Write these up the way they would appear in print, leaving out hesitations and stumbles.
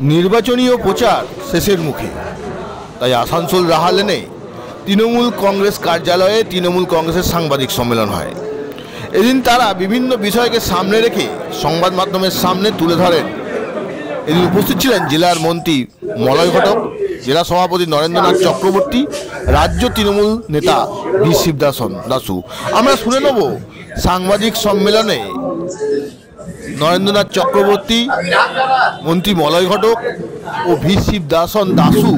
নির্বাচনীয় প্রচার শেষের মুখে, তাই আসানসোল রাহালেনে তৃণমূল কংগ্রেস কার্যালয়ে তৃণমূল কংগ্রেসের সাংবাদিক সম্মেলন হয়। এদিন তারা বিভিন্ন বিষয়কে সামনে রেখে সংবাদ মাধ্যমের সামনে তুলে ধরেন। এদিন উপস্থিত ছিলেন জেলার মন্ত্রী মলয় ঘটক, জেলা সভাপতি নরেন্দ্রনাথ চক্রবর্তী, রাজ্য তৃণমূল নেতা ভি শিবদাসু। আমরা শুনে নেব সাংবাদিক সম্মেলনে নরেন্দ্রনাথ চক্রবর্তী, মন্ত্রী মলয় ঘটক ও ভি শিবদাসু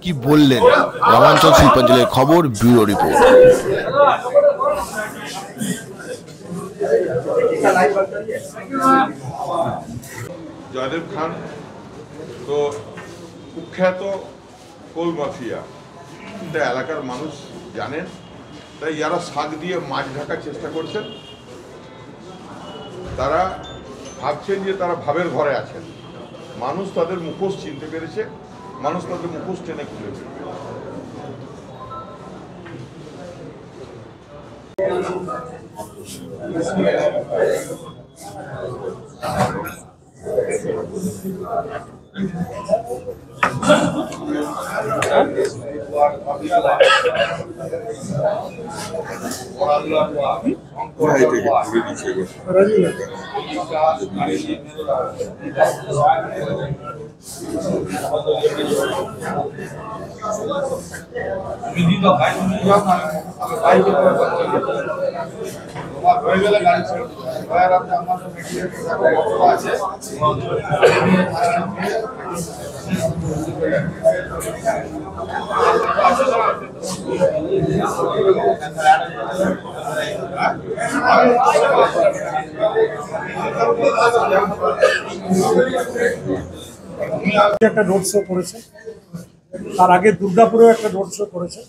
কি বললেন। গ্রামাঞ্চল শিল্পাঞ্চলের খবর, ব্যুরো রিপোর্ট। জয়দেব খান তো কুখ্যাত কোল মাফিয়া, এটা এলাকার মানুষ জানেন। তাই যারা শাক দিয়ে মাছ ঢাকার চেষ্টা করছেন তারা ভাবছেন যে তারা ভাবের ঘরে আছেন। মানুষ তাদের মুখোশ চিনতে পেরেছে, মানুষ তাদের মুখোশ টেনে খুলে ফেলবে। একটা রোড শো করেছে, তার আগে দুর্গাপুরেও একটা রোড শো করেছে।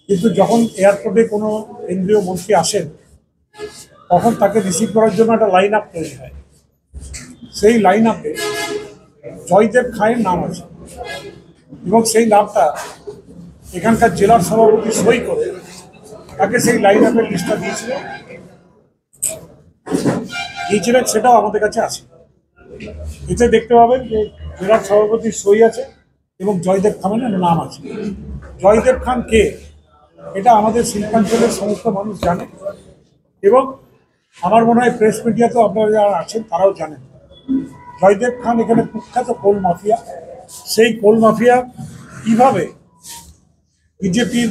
কিন্তু যখন এয়ারপোর্টে কোনো কেন্দ্রীয় মন্ত্রী আসেন তখন তাকে রিসিভ করার জন্য একটা লাইন আপ তৈরি হয়। সেই লাইন আপে জয়দেব খানের নাম আছে এবং সেই নামটা এখানকার জেলার সভাপতি সই করে তাকে সেই লাইন আপের লিস্টটা দিয়েছিলেন, সেটাও আমাদের কাছে আছে। এতে দেখতে পাবেন যে জেলার সভাপতির সই আছে এবং জয়দেব খানের নাম আছে। জয়দেব খান কে, এটা আমাদের শিল্পাঞ্চলের সমস্ত মানুষ জানে এবং আমার মনে হয় প্রেস মিডিয়াতেও আপনারা যারা আছেন তারাও জানেন। জয়দেব খান এখানে কুখ্যাত কোল মাফিয়া। সেই কোল মাফিয়া কীভাবে বিজেপির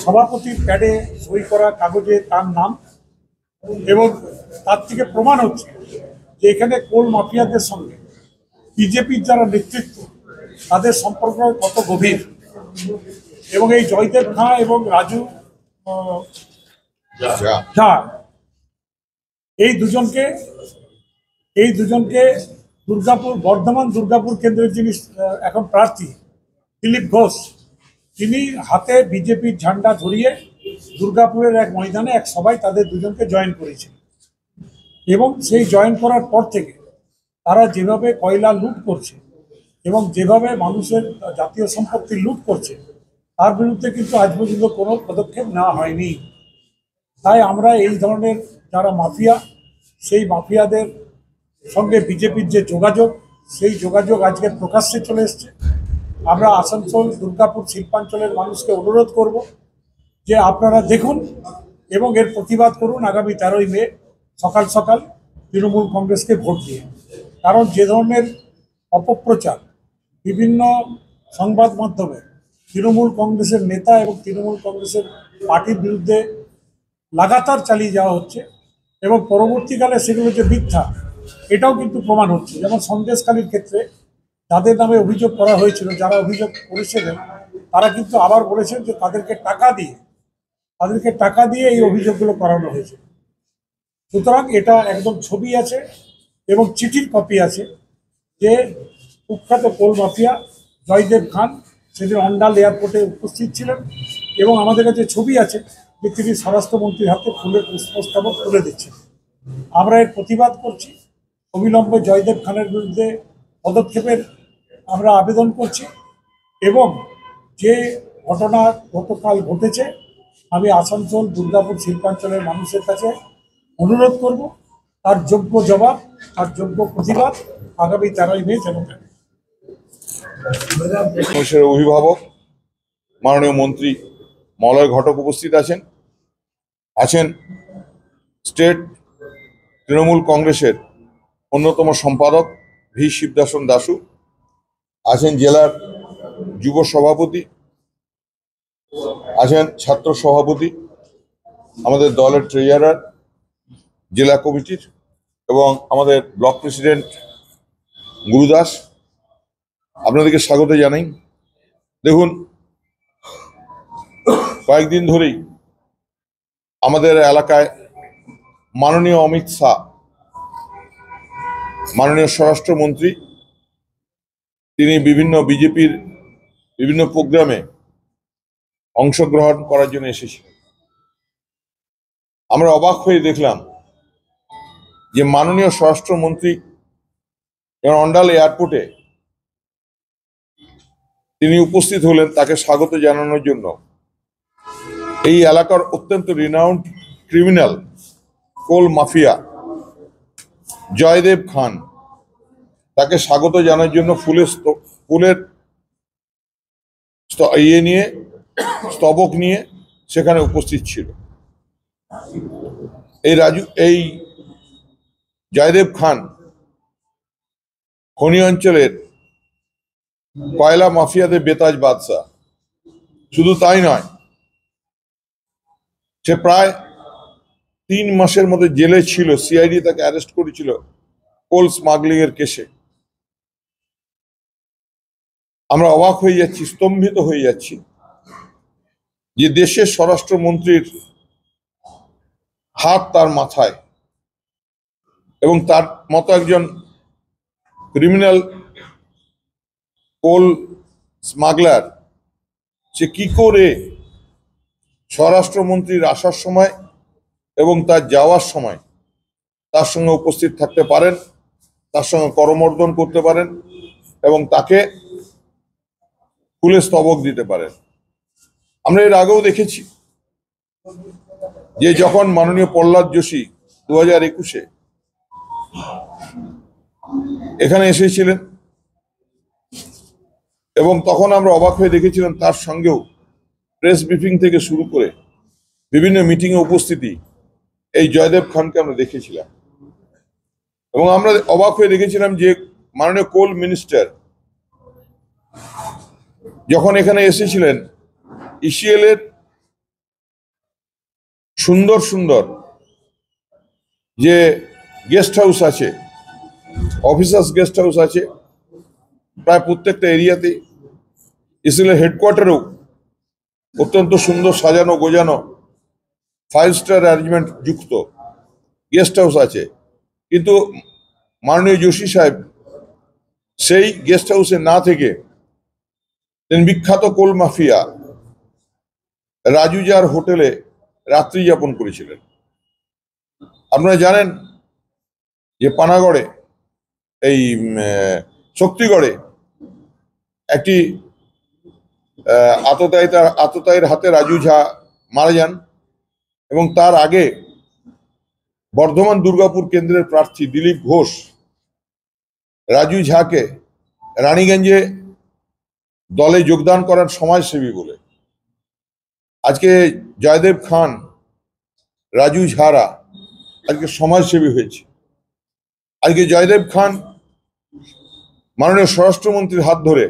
সভাপতির প্যাডে সই করা কাগজে তার নাম, এবং তার থেকে প্রমাণ হচ্ছে যে এখানে কোল মাফিয়াদের সঙ্গে বিজেপির যারা নেতৃত্ব তাদের সম্পর্ক কত গভীর। এবং এই জয়দেব খাঁ এবং রাজু ঝা এই দুজনকে দুর্গাপুর, বর্ধমান দুর্গাপুর কেন্দ্রের যিনি এখন প্রার্থী দিলীপ ঘোষ, তিনি হাতে বিজেপির ঝান্ডা ধরিয়ে দুর্গাপুরের এক ময়দানে এক সভায় তাদের দুজনকে জয়েন করেছে। এবং সেই জয়েন করার পর থেকে তারা যেভাবে কয়লা লুট করছে এবং যেভাবে মানুষের জাতীয় সম্পত্তি লুট করছে তার বিরুদ্ধে কিন্তু আজ পর্যন্ত কোনো পদক্ষেপ নেওয়া হয়নি। তাই আমরা এই ধরনের যারা মাফিয়া, সেই মাফিয়াদের সঙ্গে বিজেপির যে যোগাযোগ, সেই যোগাযোগ আজকে প্রকাশ্যে চলে এসছে। আমরা আসানসোল দুর্গাপুর শিল্পাঞ্চলের মানুষকে অনুরোধ করব যে আপনারা দেখুন এবং এর প্রতিবাদ করুন আগামী 13ই মে সকাল সকাল তৃণমূল কংগ্রেসকে ভোট দিয়ে। কারণ যে ধরনের অপপ্রচার বিভিন্ন সংবাদ মাধ্যমে তৃণমূল কংগ্রেসের নেতা এবং তৃণমূল কংগ্রেসের পার্টির বিরুদ্ধে লাগাতার চালিয়ে যাওয়া হচ্ছে এবং পরবর্তীকালে সেগুলো যে মিথ্যা, এটাও কিন্তু প্রমাণ হচ্ছে। যেমন সন্দেশখালীর ক্ষেত্রে যাদের নামে অভিযোগ করা হয়েছিল, যারা অভিযোগ করেছিলেন তারা কিন্তু আবার বলেছেন যে তাদেরকে টাকা দিয়ে এই অভিযোগগুলো করানো হয়েছে। সুতরাং এটা একদম ছবি আছে এবং চিঠির কপি আছে যে কুখ্যাত কোল মাফিয়া জয়দেব খান সেদিন অন্ডাল এয়ারপোর্টে উপস্থিত ছিলেন এবং আমাদের কাছে ছবি আছে যে তিনি স্বরাষ্ট্রমন্ত্রীর হাতে ফুলের পুষ্পস্তবক তুলে দিচ্ছেন। আমরা এর প্রতিবাদ করছি। অবিলম্বে জয়দেব খানের বিরুদ্ধে পদক্ষেপের আমরা আবেদন করছি এবং যে ঘটনা গতকাল ঘটেছে আমি আসানসোল দুর্গাপুর শিল্পাঞ্চলের মানুষের কাছে অনুরোধ করব তার যোগ্য জবাব, তার যোগ্য প্রতিবাদ আগামী 13ই মে যেন থাকে। মানুষের অভিভাবক মাননীয় মন্ত্রী মলয় ঘটক উপস্থিত আছেন স্টেট তৃণমূল কংগ্রেসের অন্যতম সম্পাদক ভি শিবদাসন দাসু, আছেন জেলার যুব সভাপতি, আছেন ছাত্র সভাপতি, আমাদের দলের ট্রেজারার, জেলা কমিটির এবং আমাদের ব্লক প্রেসিডেন্ট গুরুদাস। আপনাদেরকে স্বাগত জানাই। দেখুন, কয়েকদিন ধরেই আমাদের এলাকায় মাননীয় অমিত শাহ, মাননীয় স্বরাষ্ট্রমন্ত্রী, তিনি বিজেপির বিভিন্ন প্রোগ্রামে অংশগ্রহণ করার জন্য এসেছিলেন। আমরা অবাক হয়ে দেখলাম যে মাননীয় স্বরাষ্ট্রমন্ত্রী অন্ডাল এয়ারপোর্টে তিনি উপস্থিত হলেন তাকে স্বাগত জানানোর জন্য। এই এলাকার অত্যন্ত রিনাউন্ড ক্রিমিনাল কোল মাফিয়া জয়দেব খান তাকে স্বাগত জানার জন্য ফুলের স্তবক নিয়ে সেখানে উপস্থিত ছিল। এই জয়দেব খান খনি অঞ্চলের কয়লা মাফিয়াদের বেতাজ বাদশা। শুধু তাই নয়, সে প্রায় 3 মাসের মধ্যে জেলে ছিল। সিআইডি তাকে অ্যারেস্ট করেছিল কোল স্মাগলিং এর কেসে। আমরা অবাক হয়ে যাচ্ছি, স্তম্ভিত হয়ে যাচ্ছি যে দেশের স্বরাষ্ট্রমন্ত্রীর হাত তার মাথায়, এবং তার মতো একজন ক্রিমিনাল কোল স্মাগলার সে কি করে স্বরাষ্ট্রমন্ত্রীর আসার সময় এবং তার যাওয়ার সময় তার সঙ্গে উপস্থিত থাকতে পারেন, তার সঙ্গে করমর্দন করতে পারেন এবং তাকে ফুলের স্তবক দিতে পারেন। আমরা এর আগেও দেখেছি যে যখন মাননীয় প্রহ্লাদ যোশী 2021-এ এখানে এসেছিলেন এবং তখন আমরা অবাক হয়ে দেখেছিলাম তার সঙ্গেও প্রেস ব্রিফিং থেকে শুরু করে বিভিন্ন মিটিংয়ে উপস্থিতি এই জয়দেব খানকে আমরা দেখেছিলাম। এবং আমরা অবাক হয়ে দেখেছিলাম যে মাননীয় কোল মিনিস্টার যখন এখানে এসেছিলেন, ইসিএল এর সুন্দর সুন্দর যে গেস্ট হাউস আছে, অফিসার্স গেস্ট হাউস আছে প্রায় প্রত্যেকটা এরিয়াতে, ইসিএল এর হেডকোয়ার্টারেও অত্যন্ত সুন্দর সাজানো গোজানো 5 স্টার অ্যারেঞ্জমেন্ট যুক্ত গেস্ট হাউস আছে। কিন্তু মাননীয় যোশী সাহেব সেই গেস্ট হাউসে না থেকে তিনি বিখ্যাত কোল মাফিয়া রাজুজার হোটেলে রাত্রি যাপন করেছিলেন। আপনারা জানেন যে পানাগড়ে এই শক্তিগড়ে একটি আততায়ীর হাতে রাজু ঝা মারা যান এবং তার আগে বর্ধমান দুর্গাপুর কেন্দ্রের প্রার্থী দিলীপ ঘোষ রাজু ঝাকে রানীগঞ্জে দলে যোগদান করার সমাজসেবী বলে। আজকে জয়দেব খান, রাজু ঝারা আজকে সমাজসেবী হয়েছে। আজকে জয়দেব খান মাননীয় স্বরাষ্ট্রমন্ত্রীর হাত ধরে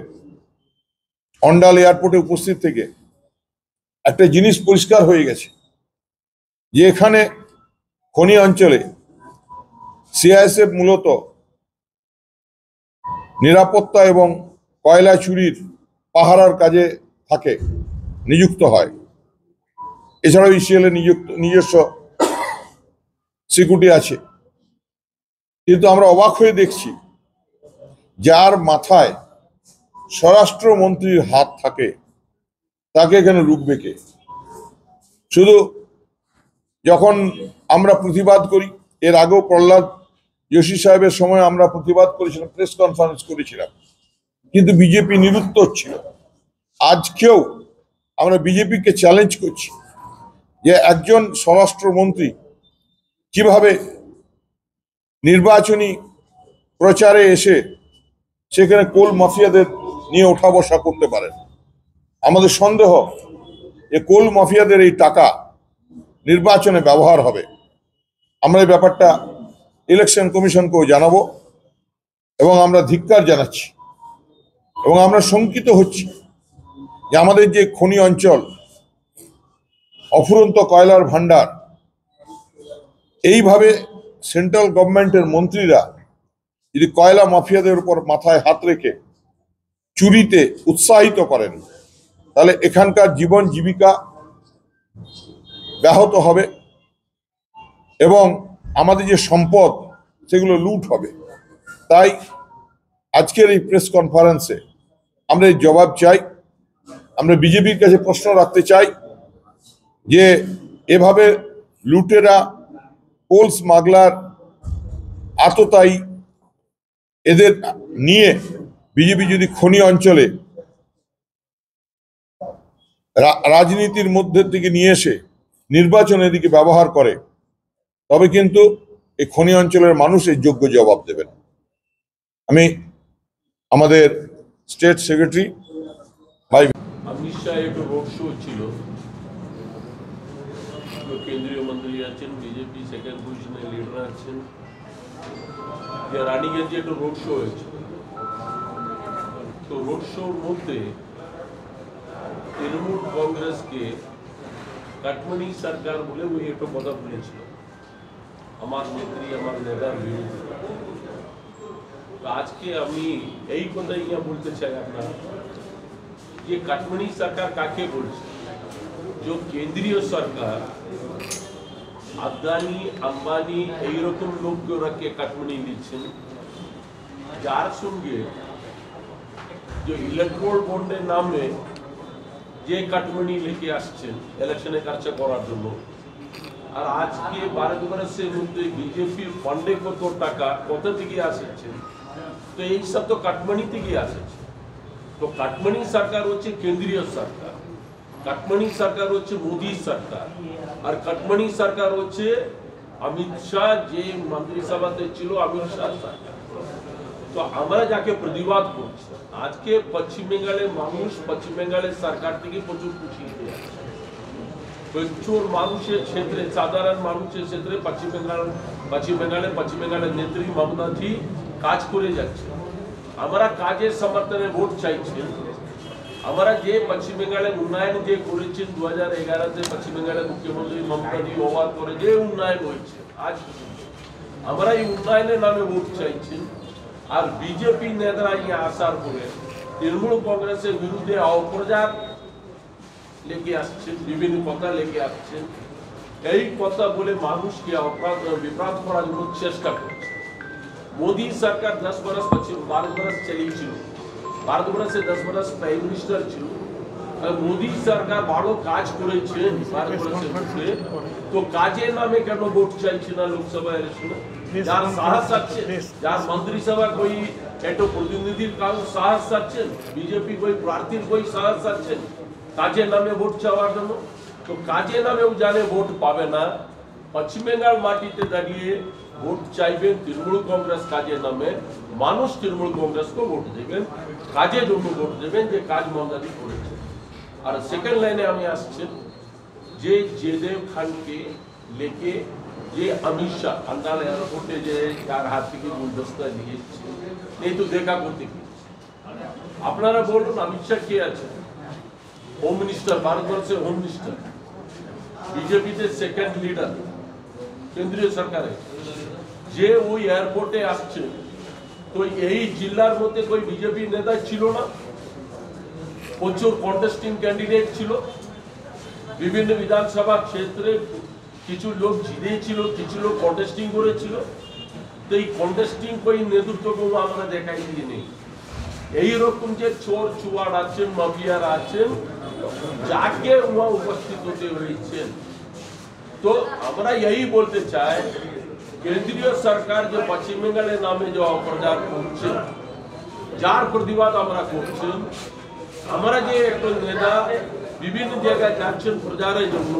অন্ডাল এয়ারপোর্টে উপস্থিত থেকে একটা জিনিস পরিষ্কার হয়ে গেছে যে এখানে খনি অঞ্চলে সিআইএসএফ মূলত নিরাপত্তা এবং কয়লা চুরির পাহারার কাজে থাকে, নিযুক্ত হয়। এছাড়াও ইসিএল এর নিজস্ব সিকিউরিটি আছে। কিন্তু আমরা অবাক হয়ে দেখছি যার মাথায় স্বরাষ্ট্রমন্ত্রীর হাত থাকে তাকে এখানে রুখবে কে? শুধু যখন আমরা প্রতিবাদ করি, এর আগেও প্রহ্লাদ যোশী সাহেবের সময় আমরা প্রতিবাদ করেছিলাম, প্রেস কনফারেন্স করেছিলাম, কিন্তু বিজেপি নিরুত্তর ছিল। আজকেও আমরা বিজেপিকে চ্যালেঞ্জ করছি যে একজন স্বরাষ্ট্রমন্ত্রী কিভাবে নির্বাচনী প্রচারে এসে সেখানে কোল মাফিয়াদের নিয়ে ওঠা বসা করতে পারেন। আমাদের সন্দেহ যে কোল মাফিয়াদের এই টাকা নির্বাচনে ব্যবহার হবে। আমরা এই ব্যাপারটা ইলেকশন কমিশনকেও জানাবো এবং আমরা ধিক্কার জানাচ্ছি এবং আমরা শঙ্কিত হচ্ছি যে আমাদের যে খনি অঞ্চল, অফুরন্ত কয়লার ভান্ডার, এইভাবে সেন্ট্রাল গভর্নমেন্টের মন্ত্রীরা যদি কয়লা মাফিয়াদের উপর মাথায় হাত রেখে চুরিতে উৎসাহিত করেন, তাহলে এখানকার জীবন জীবিকা ব্যাহত হবে এবং আমাদের যে সম্পদ সেগুলো লুট হবে। তাই আজকের এই প্রেস কনফারেন্সে আমরা এই জবাব চাই। আমরা বিজেপির কাছে প্রশ্ন রাখতে চাই যে এভাবে লুটেরা, কোল স্মাগলার, আততায়ী এদের নিয়ে বিজেপি যদি খনি অঞ্চলে রাজনীতির মধ্যে থেকে নিয়ে এসে নির্বাচনের দিকে ব্যবহার করে, তবে কিন্তু এই খনি অঞ্চলের মানুষ এই যোগ্য জবাব দেবেন। আমি আমাদের স্টেট সেক্রেটারি ভাই অমিত শাহ একটু রোড শো ছিল, কেন্দ্রীয় মন্ত্রী আছেন, বিজেপি সেকেন্ড পজিশনের লিডার আছেন, রানীগঞ্জে একটু রোড শো হয়েছে। তো রোড শোর মধ্যে তৃণমূল কংগ্রেসকে কাটমানি সরকার বলে ওই একটু কথা বলেছিল আমার নেত্রী, আমার নেতার বিরুদ্ধে। আজকে আমি এই কথাই বলতে চাই আপনার যে কাটমানি সরকার কাকে বলছে? যে কেন্দ্রীয় সরকার আদানি, আম্বানি এইরকম লোককে ওরাকে কাটমানি দিচ্ছেন, যার সঙ্গে যে ইলেকট্রাল বন্ডের নামে যে কাটমানি লেকে আসছেন ইলেকশনে খরচা করার জন্য। আর আজকে 12 বছরের মধ্যে বিজেপির ফান্ডে কত টাকা কোথা থেকে আসছে? তো এই সব তো কাটমানি থেকে আসছে। তো কাটমানি সরকার হচ্ছে কেন্দ্রীয় সরকার, কাটমানি সরকার হচ্ছে মোদী সরকার, আর কাটমানি সরকার হচ্ছে অমিত শাহ যে মন্ত্রিসভাতে ছিল, অমিত শাহ সরকার। তো আমরা যাকে প্রতিবাদ করছি, আজকে পশ্চিম বেঙ্গলের মানুষ পশ্চিম বেঙ্গলের সরকার থেকে প্রচুর খুশি হয়ে আছে। প্রচুর মানুষের ক্ষেত্রে, সাধারণ মানুষের ক্ষেত্রে পশ্চিম বেঙ্গলের নেত্রী মমতাজি কাজ করে যাচ্ছে। আমরা কাজের সমর্থনে ভোট চাইছি। আমরা যে পশ্চিম বেঙ্গলের উন্নয়ন যে করেছেন 2011-তে পশ্চিম বেঙ্গলের মুখ্যমন্ত্রী মমতাজি হওয়ার পরে যে উন্নয়ন হয়েছে, আজ আমরা এই উন্নয়নের নামে ভোট চাইছি। আর বিজেপি নেতারা আসার পরে তৃণমূল কংগ্রেসের বিরুদ্ধে অপপ্রচার লেগে আসছেন, বিভিন্ন কথা লেগে আসছেন। এই কথা বলে মানুষকে বিভ্রান্ত করার জন্য চেষ্টা করছে। मोदी सरकार 10 बरस 12 बरस चली ছিল, 12 বছরে 10 বছর প্রাইম মিনিস্টার ছিল। আর মোদি সরকার ভালো কাজ করেছেন 12 বছরের মধ্যে, তো কাজের নামে কেন ভোট চাইছে না লোকসভা ইলেকশনে? যার সাহস আছে, যার মন্ত্রিসভা কই একটু প্রতিনিধির কাউ সাহস আছে, বিজেপি কই প্রার্থীর কই সাহস আছে কাজের নামে ভোট চাওয়ার জন্য? তো কাজের নামেও জানে ভোট পাবে না। পশ্চিম বেঙ্গল মাটিতে দাঁড়িয়ে ভোট চাইবেন তৃণমূল কংগ্রেস কাজের নামে, মানুষ তৃণমূল কংগ্রেসকে ভোট দেবেন, কাজের জন্য ভোট দেবেন, যে কাজ মমতাজি করেছে। আর সেকেন্ড লাইনে আমি আসছেন যে জয়দেব খানকে লেকে যে অমিত শাহ আন্দাল এয়ারপোর্টে যে যার হাত থেকে গুলদস্তা দিয়েছে, এই তো দেখা করতে কি আপনারা বলুন অমিত শাহ কে আছে? হোম মিনিস্টার, ভারতবর্ষের হোম মিনিস্টার, বিজেপিতে সেকেন্ড লিডার কেন্দ্রীয় সরকারে, যে ওই এয়ারপোর্টে আসছে। তো এই জেলার মধ্যে কোই বিজেপি নেতা ছিল না? প্রচুর কন্টেস্টিং ক্যান্ডিডেট ছিল, বিভিন্ন বিধানসভা ক্ষেত্রে কিছু লোক জিতেছিল, কিছু লোক কন্টেস্টিং করেছিল। তো এই কন্টেস্টিং কোই নেতৃত্বকে আমরা দেখাই দিয়ে নেই। এইরকম যে চোর চুয়ার আছেন, মাফিয়ার আছেন, যাকে ওয়া উপস্থিত হতে হয়েছেন। তো আমরা এই বলতে চাই কেন্দ্রীয় সরকার যে পশ্চিম বেঙ্গলের নামে যে অপপ্রচার করছে, যার প্রতিবাদ আমরা করছেন। আমরা যে একটা নেতা বিভিন্ন জায়গায় যাচ্ছেন প্রচারের জন্য,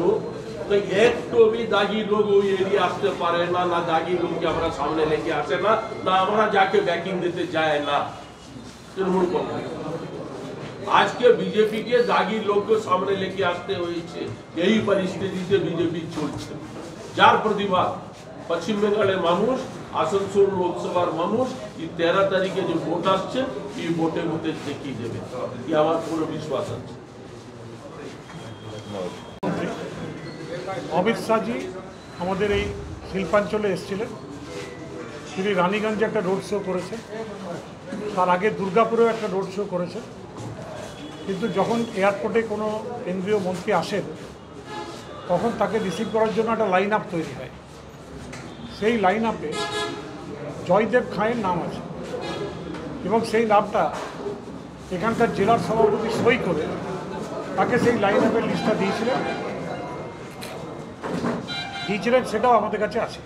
तो एक तो भी दागी लोग वो एरिया आसते पारे ना, ना दागी लोग के हमारा सामने लेके आते ना, ना हमारा जाके बैकिंग देते जाए ना तृणमूल कांग्रेस। आज के बीजेपी के दागी लोग को सामने लेके आते हुए यही परिस्थिति से बीजेपी चलছে। যার প্রতিবাদ পশ্চিম বেঙ্গলের মানুষ, আসানসোল লোকসভার মানুষ এই 13 তারিখে যে ভোট আসছে এই ভোটের মধ্যে দেখিয়ে দেবে, এই আমার পুরো বিশ্বাস আছে। অমিত শাহজি আমাদের এই শিল্পাঞ্চলে এসেছিলেন, তিনি রানীগঞ্জে একটা রোড শো করেছেন, তার আগে দুর্গাপুরেও একটা রোড শো করেছেন। কিন্তু যখন এয়ারপোর্টে কোনো কেন্দ্রীয় মন্ত্রী আসেন তখন তাকে রিসিভ করার জন্য একটা লাইন আপ তৈরি হয়। সেই লাইন আপে জয়দেব খাঁয়ের নাম আছে এবং সেই নামটা এখানকার জেলার সভাপতি সই করে তাকে সেই লাইন আপের লিস্টটা দিয়েছিলেন, সেটাও আমাদের কাছে আছে।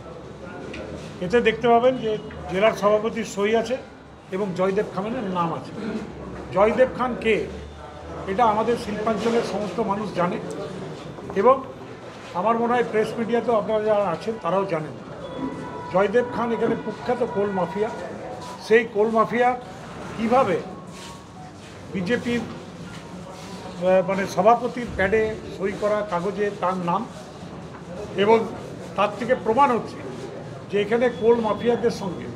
এতে দেখতে পাবেন যে জেলার সভাপতির সই আছে এবং জয়দেব খানের নাম আছে। জয়দেব খান কে এটা আমাদের শিল্পাঞ্চলের সমস্ত মানুষ জানে এবং আমার মনে হয় প্রেস মিডিয়াতেও আপনারা যারা আছেন তারাও জানেন। জয়দেব খান এখানে কুখ্যাত কোল মাফিয়া। সেই কোল মাফিয়া কীভাবে বিজেপির মানে সভাপতির প্যাডে সই করা কাগজে তার নাম, এবং তার থেকে প্রমাণ হচ্ছে যে এখানে কোল মাফিয়াদের সঙ্গে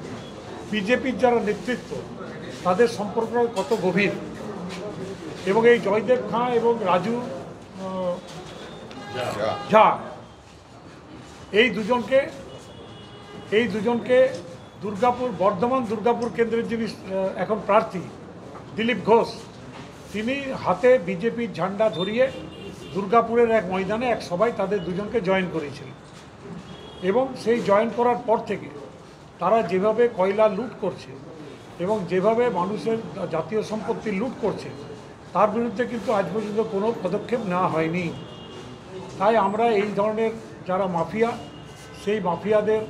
বিজেপির যারা নেতৃত্ব তাদের সম্পর্ক কত গভীর। এবং এই জয়দেব খাঁ এবং রাজু ঝা এই দুজনকে দুর্গাপুর বর্ধমান দুর্গাপুর কেন্দ্রের যিনি এখন প্রার্থী দিলীপ ঘোষ, তিনি হাতে বিজেপির ঝান্ডা ধরিয়ে দুর্গাপুরের এক ময়দানে এক সভায় তাদের দুজনকে জয়েন করেছিলেন। এবং সেই জয়েন করার পর থেকে তারা যেভাবে কয়লা লুট করছে এবং যেভাবে মানুষের জাতীয় সম্পত্তি লুট করছে তার বিরুদ্ধে কিন্তু আজ পর্যন্ত কোনো পদক্ষেপ নেওয়া হয়নি। তাই আমরা এই ধরনের যারা মাফিয়া, সেই মাফিয়াদের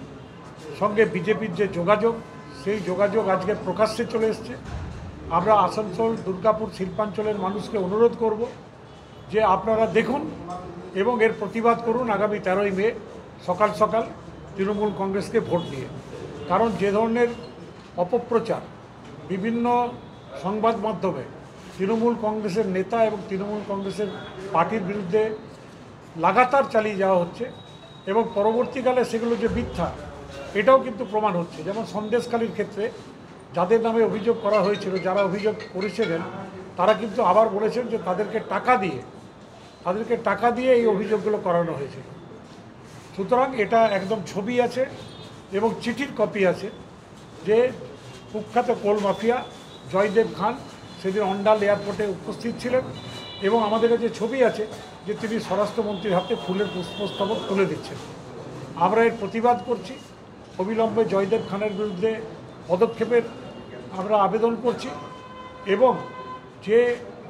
সঙ্গে বিজেপির যে যোগাযোগ, সেই যোগাযোগ আজকে প্রকাশ্যে চলে এসছে। আমরা আসানসোল দুর্গাপুর শিল্পাঞ্চলের মানুষকে অনুরোধ করব যে আপনারা দেখুন এবং এর প্রতিবাদ করুন আগামী 13ই মে সকাল সকাল তৃণমূল কংগ্রেসকে ভোট দিয়ে। কারণ যে ধরনের অপপ্রচার বিভিন্ন সংবাদ মাধ্যমে তৃণমূল কংগ্রেসের নেতা এবং তৃণমূল কংগ্রেসের পার্টির বিরুদ্ধে লাগাতার চালিয়ে যাওয়া হচ্ছে এবং পরবর্তীকালে সেগুলো যে মিথ্যা এটাও কিন্তু প্রমাণ হচ্ছে। যেমন সন্দেশখালীর ক্ষেত্রে যাদের নামে অভিযোগ করা হয়েছিল, যারা অভিযোগ করেছিলেন তারা কিন্তু আবার বলেছেন যে তাদেরকে টাকা দিয়ে এই অভিযোগগুলো করানো হয়েছিল। সুতরাং এটা একদম ছবি আছে এবং চিঠির কপি আছে যে কুখ্যাত কোল মাফিয়া জয়দেব খান সেদিন অন্ডাল এয়ারপোর্টে উপস্থিত ছিলেন এবং আমাদের কাছে ছবি আছে যে তিনি স্বরাষ্ট্রমন্ত্রীর হাতে ফুলের পুষ্পস্তবক তুলে দিচ্ছেন। আমরা এর প্রতিবাদ করছি, অবিলম্বে জয়দেব খানের বিরুদ্ধে পদক্ষেপের আমরা আবেদন করছি এবং যে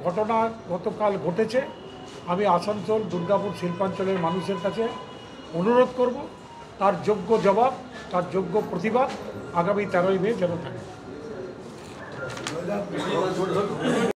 ঘটনা গতকাল ঘটেছে আমি আসানসোল দুর্গাপুর শিল্পাঞ্চলের মানুষের কাছে অনুরোধ করব তার যোগ্য জবাব, তার যোগ্য প্রতিবাদ আগামী 13ই মে যেন থাকে।